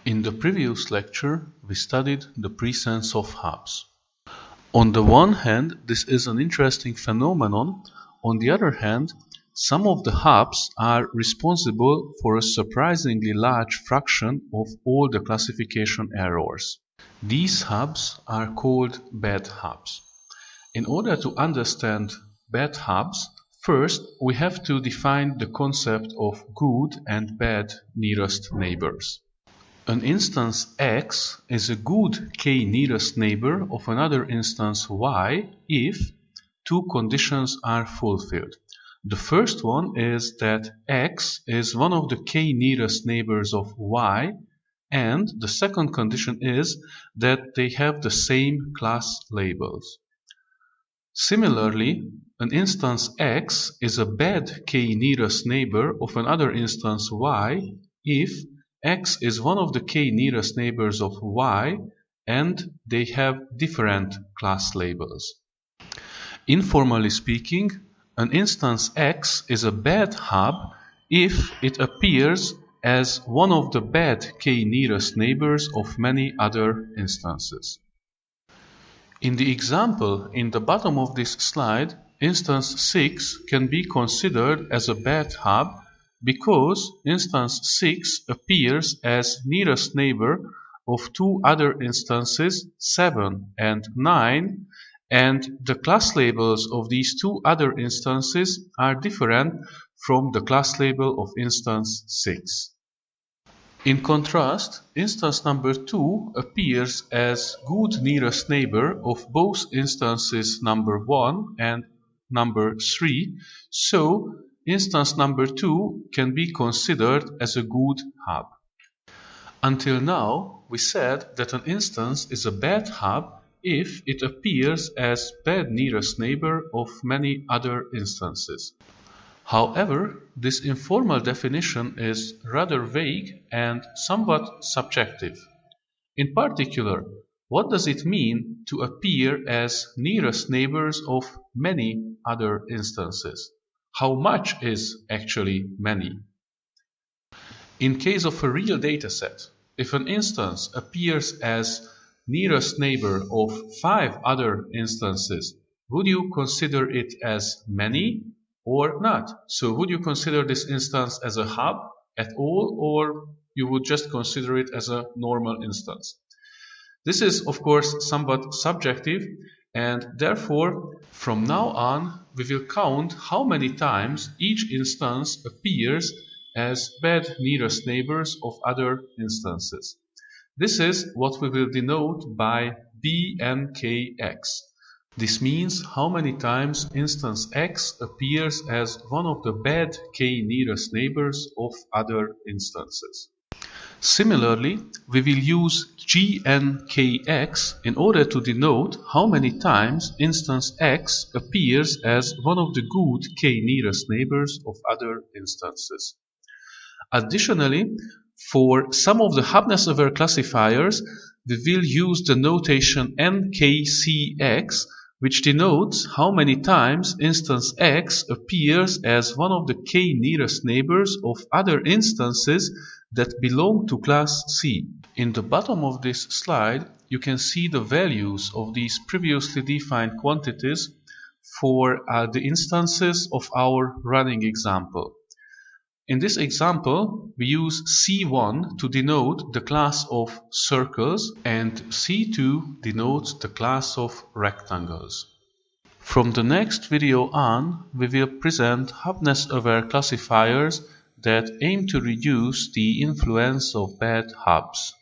In the previous lecture, we studied the presence of hubs. On the one hand, this is an interesting phenomenon. On the other hand, some of the hubs are responsible for a surprisingly large fraction of all the classification errors. These hubs are called bad hubs. In order to understand bad hubs, first we have to define the concept of good and bad nearest neighbors. An instance X is a good k nearest neighbor of another instance Y if two conditions are fulfilled. The first one is that X is one of the k nearest neighbors of Y, and the second condition is that they have the same class labels. Similarly, an instance X is a bad k nearest neighbor of another instance Y if X is one of the k nearest neighbors of Y and they have different class labels. Informally speaking, an instance X is a bad hub if it appears as one of the bad k nearest neighbors of many other instances. In the example in the bottom of this slide, instance 6 can be considered as a bad hub because instance 6 appears as nearest neighbor of two other instances 7 and 9, and the class labels of these two other instances are different from the class label of instance 6. In contrast, instance number 2 appears as good nearest neighbor of both instances number 1 and number 3, so instance number 2 can be considered as a good hub. Until now, we said that an instance is a bad hub if it appears as bad nearest neighbor of many other instances. However, this informal definition is rather vague and somewhat subjective. In particular, what does it mean to appear as nearest neighbors of many other instances? How much is actually many? In case of a real dataset, if an instance appears as nearest neighbor of 5 other instances, would you consider it as many or not? So would you consider this instance as a hub at all, or you would just consider it as a normal instance? This is of course somewhat subjective, and therefore from now on we will count how many times each instance appears as bad nearest neighbors of other instances. This is what we will denote by BNKX. This means how many times instance X appears as one of the bad k nearest neighbors of other instances. Similarly, we will use GNKX in order to denote how many times instance X appears as one of the good k nearest neighbors of other instances. Additionally, for some of the hubness-aware classifiers, we will use the notation NKCX, which denotes how many times instance X appears as one of the k nearest neighbors of other instances that belong to class C. In the bottom of this slide, you can see the values of these previously defined quantities for the instances of our running example. In this example, we use C1 to denote the class of circles and C2 denotes the class of rectangles. From the next video on, we will present hubness-aware classifiers that aim to reduce the influence of bad hubs.